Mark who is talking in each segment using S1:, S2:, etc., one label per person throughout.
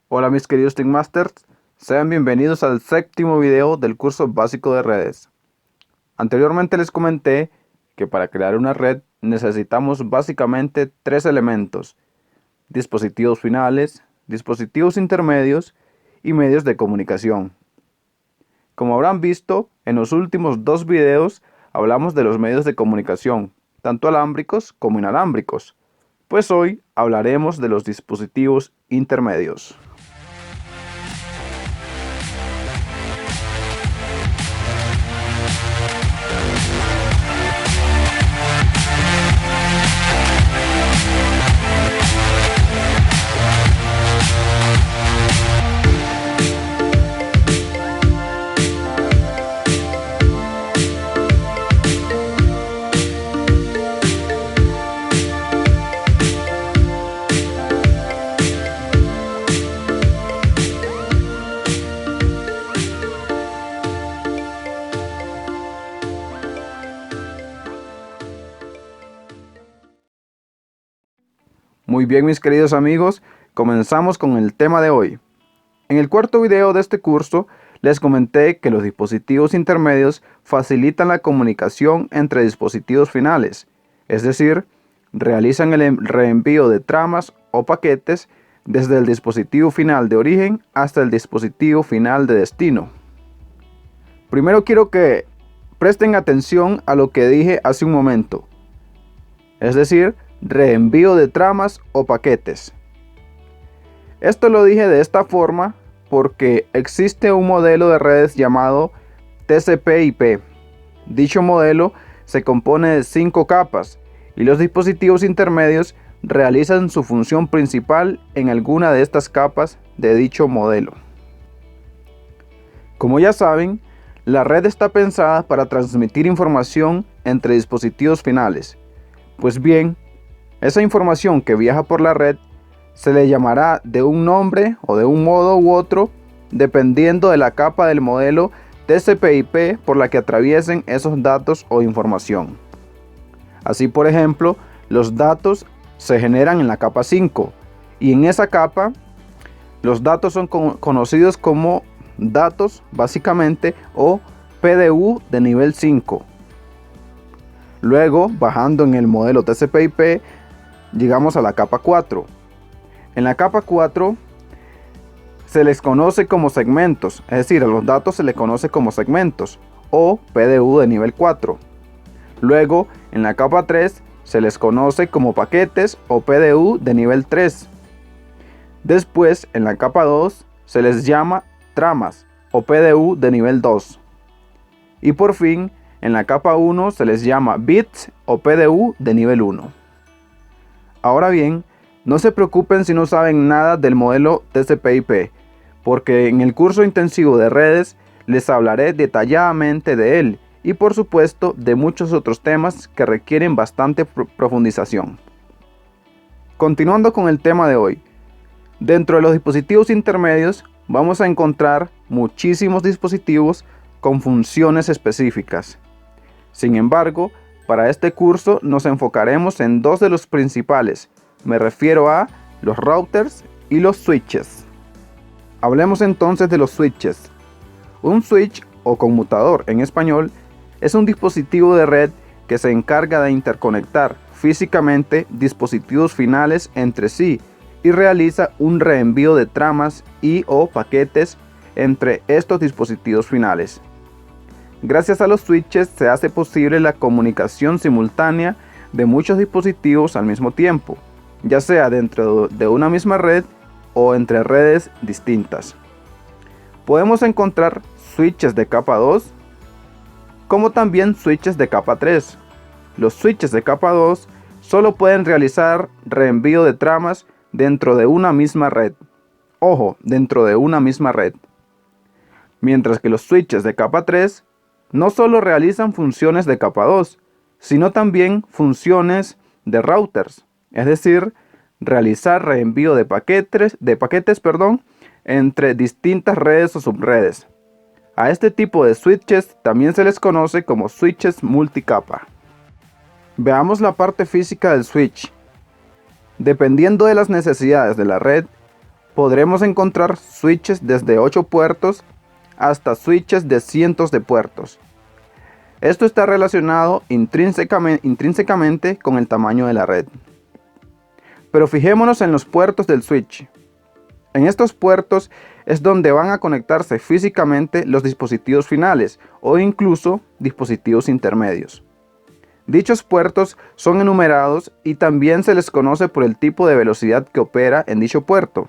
S1: Hola mis queridos Team Masters, sean bienvenidos al séptimo video del curso básico de redes. Anteriormente les comenté que para crear una red necesitamos básicamente tres elementos: dispositivos finales, dispositivos intermedios y medios de comunicación. Como habrán visto, en los últimos dos videos hablamos de los medios de comunicación, tanto alámbricos como inalámbricos, pues hoy hablaremos de los dispositivos intermedios. Muy bien mis queridos amigos, comenzamos con el tema de hoy. En el cuarto video de este curso les comenté que los dispositivos intermedios facilitan la comunicación entre dispositivos finales, es decir, realizan el reenvío de tramas o paquetes desde el dispositivo final de origen hasta el dispositivo final de destino. Primero quiero que presten atención a lo que dije hace un momento, es decir, reenvío de tramas o paquetes. Esto lo dije de esta forma porque existe un modelo de redes llamado TCP/IP. Dicho modelo se compone de 5 capas y los dispositivos intermedios realizan su función principal en alguna de estas capas de dicho modelo. Como ya saben, la red está pensada para transmitir información entre dispositivos finales. Pues bien, esa información que viaja por la red se le llamará de un nombre o de un modo u otro, dependiendo de la capa del modelo TCP/IP por la que atraviesen esos datos o información. Así, por ejemplo, los datos se generan en la capa 5 y en esa capa los datos son conocidos como datos básicamente o PDU de nivel 5. Luego, bajando en el modelo TCP/IP, llegamos a la capa 4. En la capa 4 se les conoce como segmentos, es decir, a los datos se les conoce como segmentos o PDU de nivel 4. Luego, en la capa 3 se les conoce como paquetes o PDU de nivel 3. Después, en la capa 2 se les llama tramas o PDU de nivel 2. Y por fin, en la capa 1 se les llama bits o PDU de nivel 1. Ahora bien, no se preocupen si no saben nada del modelo TCP/IP, porque en el curso intensivo de redes les hablaré detalladamente de él y por supuesto de muchos otros temas que requieren bastante profundización. Continuando con el tema de hoy, dentro de los dispositivos intermedios vamos a encontrar muchísimos dispositivos con funciones específicas. Sin embargo, para este curso nos enfocaremos en dos de los principales. Me refiero a los routers y los switches. Hablemos entonces de los switches. Un switch o conmutador en español es un dispositivo de red que se encarga de interconectar físicamente dispositivos finales entre sí y realiza un reenvío de tramas y o paquetes entre estos dispositivos finales. Gracias a los switches se hace posible la comunicación simultánea de muchos dispositivos al mismo tiempo, ya sea dentro de una misma red o entre redes distintas. Podemos encontrar switches de capa 2, como también switches de capa 3. Los switches de capa 2 solo pueden realizar reenvío de tramas dentro de una misma red. Ojo, dentro de una misma red. Mientras que los switches de capa 3 no solo realizan funciones de capa 2, sino también funciones de routers, es decir, realizar reenvío de paquetes, entre distintas redes o subredes. A este tipo de switches también se les conoce como switches multicapa. Veamos la parte física del switch. Dependiendo de las necesidades de la red, podremos encontrar switches desde 8 puertos hasta switches de cientos de puertos. Esto está relacionado intrínsecamente con el tamaño de la red. Pero fijémonos en los puertos del switch. En estos puertos es donde van a conectarse físicamente los dispositivos finales o incluso dispositivos intermedios. Dichos puertos son enumerados y también se les conoce por el tipo de velocidad que opera en dicho puerto.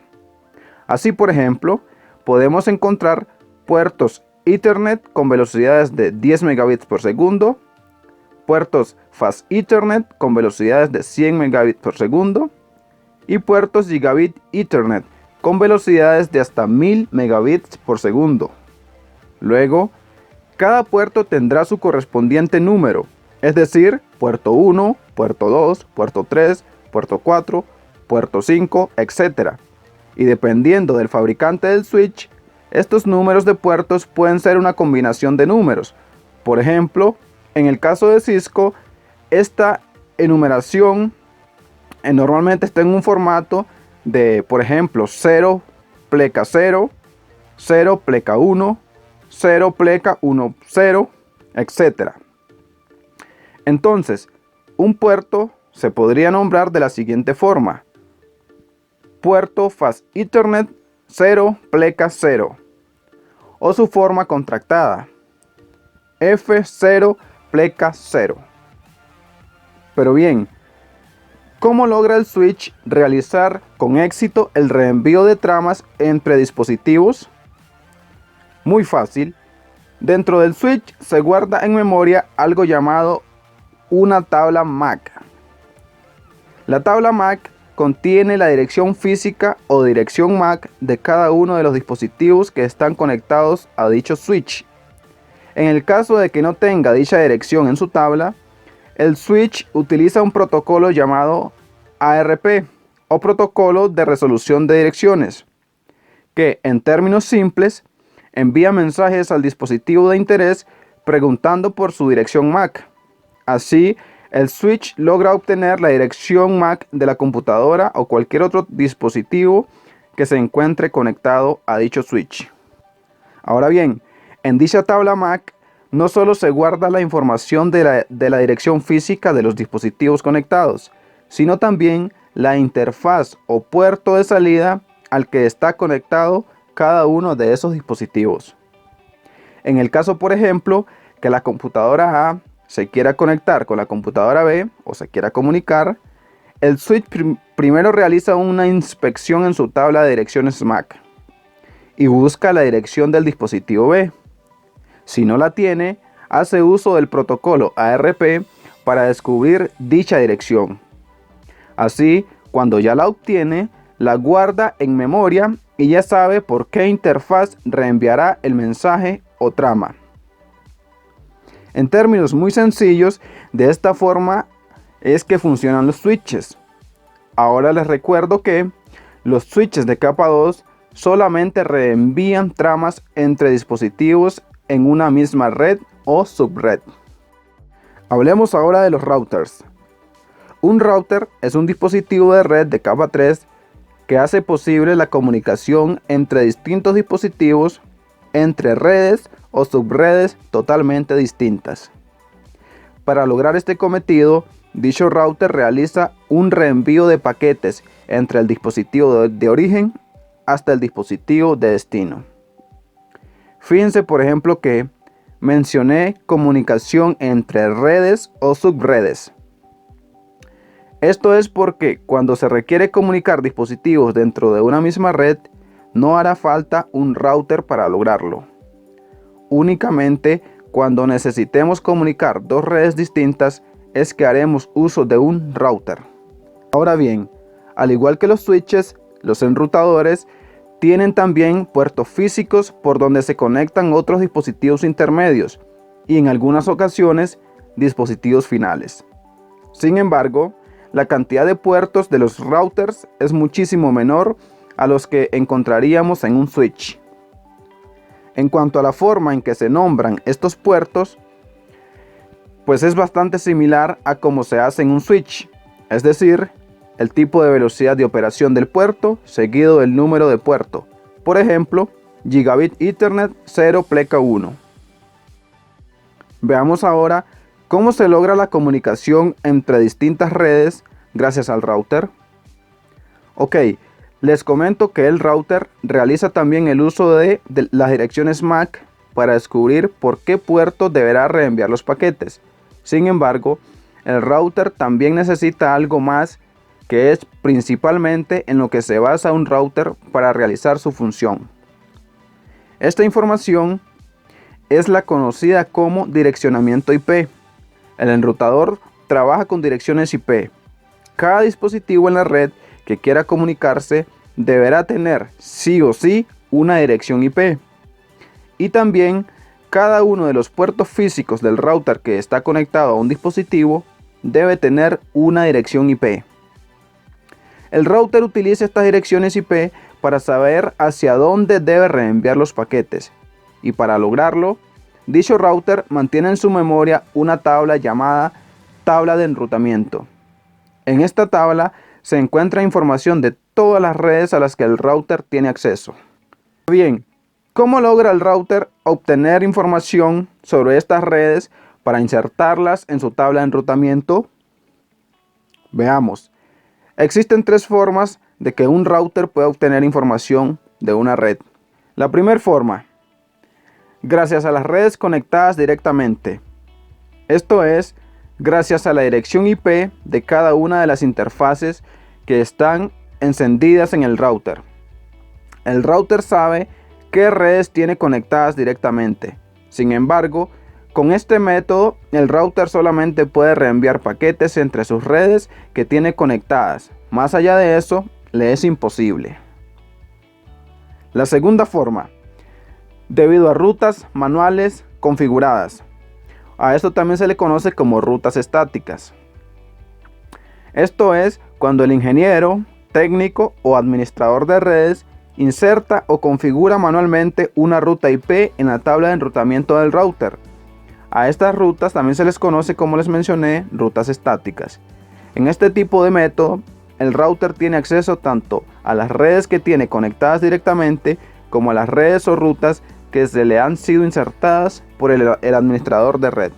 S1: Así, por ejemplo, podemos encontrar puertos Ethernet con velocidades de 10 megabits por segundo, puertos Fast Ethernet con velocidades de 100 megabits por segundo y puertos Gigabit Ethernet con velocidades de hasta 1000 megabits por segundo. Luego, cada puerto tendrá su correspondiente número, es decir, puerto 1, puerto 2, puerto 3, puerto 4, puerto 5, etc. Y dependiendo del fabricante del switch, estos números de puertos pueden ser una combinación de números. Por ejemplo, en el caso de Cisco, esta enumeración normalmente está en un formato de, por ejemplo, 0 pleca 0, 0 pleca 1, 0 pleca 1, 0, etc. Entonces, un puerto se podría nombrar de la siguiente forma: puerto Fast Ethernet 0 pleca 0, o su forma contractada, F0 pleca 0. Pero bien, ¿cómo logra el switch realizar con éxito el reenvío de tramas entre dispositivos? Muy fácil. Dentro del switch se guarda en memoria algo llamado una tabla MAC. La tabla MAC contiene la dirección física o dirección MAC de cada uno de los dispositivos que están conectados a dicho switch. En el caso de que no tenga dicha dirección en su tabla, el switch utiliza un protocolo llamado ARP o protocolo de resolución de direcciones, que en términos simples envía mensajes al dispositivo de interés preguntando por su dirección MAC. Así, el switch logra obtener la dirección MAC de la computadora o cualquier otro dispositivo que se encuentre conectado a dicho switch. Ahora bien, en dicha tabla MAC no solo se guarda la información de la dirección física de los dispositivos conectados, sino también la interfaz o puerto de salida al que está conectado cada uno de esos dispositivos. En el caso, por ejemplo, que la computadora A se quiera conectar con la computadora B o se quiera comunicar, el switch primero realiza una inspección en su tabla de direcciones MAC y busca la dirección del dispositivo B. Si no la tiene, hace uso del protocolo ARP para descubrir dicha dirección. Así, cuando ya la obtiene, la guarda en memoria y ya sabe por qué interfaz reenviará el mensaje o trama. En términos muy sencillos, de esta forma es que funcionan los switches. Ahora les recuerdo que los switches de capa 2 solamente reenvían tramas entre dispositivos en una misma red o subred. Hablemos ahora de los routers. Un router es un dispositivo de red de capa 3 que hace posible la comunicación entre distintos dispositivos, entre redes o subredes totalmente distintas. Para lograr este cometido, dicho router realiza un reenvío de paquetes entre el dispositivo de origen hasta el dispositivo de destino. Fíjense, por ejemplo, que mencioné comunicación entre redes o subredes. Esto es porque cuando se requiere comunicar dispositivos dentro de una misma red, no hará falta un router para lograrlo. Únicamente cuando necesitemos comunicar dos redes distintas es que haremos uso de un router. Ahora bien, al igual que los switches, los enrutadores tienen también puertos físicos por donde se conectan otros dispositivos intermedios y en algunas ocasiones dispositivos finales. Sin embargo, la cantidad de puertos de los routers es muchísimo menor a los que encontraríamos en un switch. En cuanto a la forma en que se nombran estos puertos, pues es bastante similar a como se hace en un switch, es decir, el tipo de velocidad de operación del puerto seguido del número de puerto. Por ejemplo, Gigabit Ethernet 0 pleca 1. Veamos ahora cómo se logra la comunicación entre distintas redes gracias al router. Ok, les comento que el router realiza también el uso de las direcciones MAC para descubrir por qué puerto deberá reenviar los paquetes. Sin embargo, el router también necesita algo más, que es principalmente en lo que se basa un router para realizar su función. Esta información es la conocida como direccionamiento IP. El enrutador trabaja con direcciones IP. Cada dispositivo en la red que quiera comunicarse deberá tener sí o sí una dirección IP. Y también cada uno de los puertos físicos del router que está conectado a un dispositivo debe tener una dirección IP. El router utiliza estas direcciones IP para saber hacia dónde debe reenviar los paquetes, y para lograrlo, dicho router mantiene en su memoria una tabla llamada tabla de enrutamiento. En esta tabla se encuentra información de todas las redes a las que el router tiene acceso. Bien, ¿cómo logra el router obtener información sobre estas redes para insertarlas en su tabla de enrutamiento? Veamos. Existen tres formas de que un router pueda obtener información de una red. La primera forma, gracias a las redes conectadas directamente. Esto es, gracias a la dirección IP de cada una de las interfaces que están encendidas en el router. El router sabe qué redes tiene conectadas directamente. Sin embargo, con este método, el router solamente puede reenviar paquetes entre sus redes que tiene conectadas. Más allá de eso, le es imposible. La segunda forma, debido a rutas manuales configuradas. A esto también se le conoce como rutas estáticas. Esto es cuando el ingeniero, técnico o administrador de redes inserta o configura manualmente una ruta IP en la tabla de enrutamiento del router. A estas rutas también se les conoce, como les mencioné, rutas estáticas. En este tipo de método, el router tiene acceso tanto a las redes que tiene conectadas directamente como a las redes o rutas que se le han sido insertadas por el administrador de red.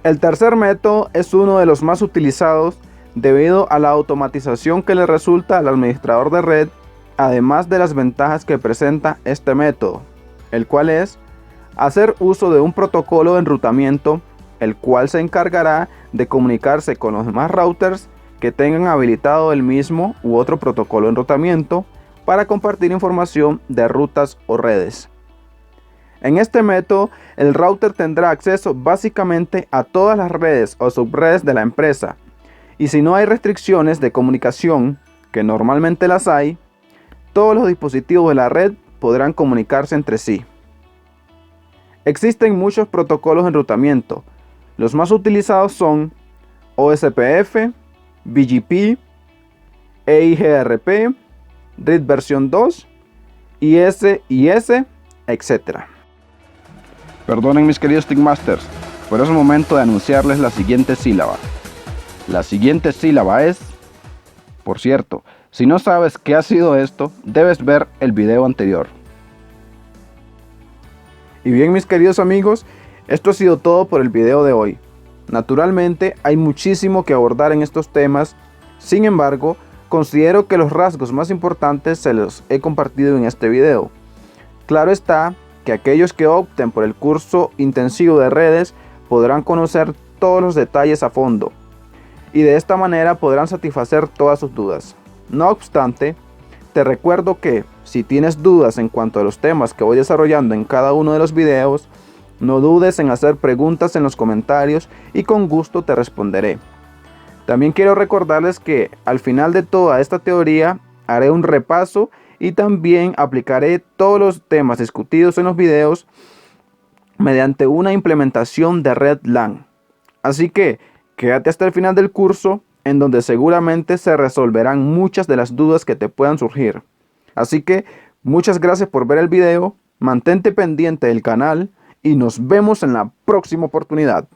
S1: El tercer método es uno de los más utilizados debido a la automatización que le resulta al administrador de red, además de las ventajas que presenta este método, el cual es hacer uso de un protocolo de enrutamiento, el cual se encargará de comunicarse con los demás routers que tengan habilitado el mismo u otro protocolo de enrutamiento para compartir información de rutas o redes. En este método, el router tendrá acceso básicamente a todas las redes o subredes de la empresa, y si no hay restricciones de comunicación, que normalmente las hay, todos los dispositivos de la red podrán comunicarse entre sí. Existen muchos protocolos de enrutamiento. Los más utilizados son OSPF, BGP, EIGRP, RID versión 2, IS, etc. Perdonen mis queridos Stickmasters, pero es el momento de anunciarles la siguiente sílaba. La siguiente sílaba es... Por cierto, si no sabes qué ha sido esto, debes ver el video anterior. Y bien, mis queridos amigos, esto ha sido todo por el video de hoy. Naturalmente hay muchísimo que abordar en estos temas, sin embargo, considero que los rasgos más importantes se los he compartido en este video. Claro está que aquellos que opten por el curso intensivo de redes podrán conocer todos los detalles a fondo, y de esta manera podrán satisfacer todas sus dudas. No obstante, te recuerdo que si tienes dudas en cuanto a los temas que voy desarrollando en cada uno de los videos, no dudes en hacer preguntas en los comentarios y con gusto te responderé. También quiero recordarles que al final de toda esta teoría haré un repaso y también aplicaré todos los temas discutidos en los videos mediante una implementación de red LAN. Así que quédate hasta el final del curso, en donde seguramente se resolverán muchas de las dudas que te puedan surgir. Así que muchas gracias por ver el video, mantente pendiente del canal y nos vemos en la próxima oportunidad.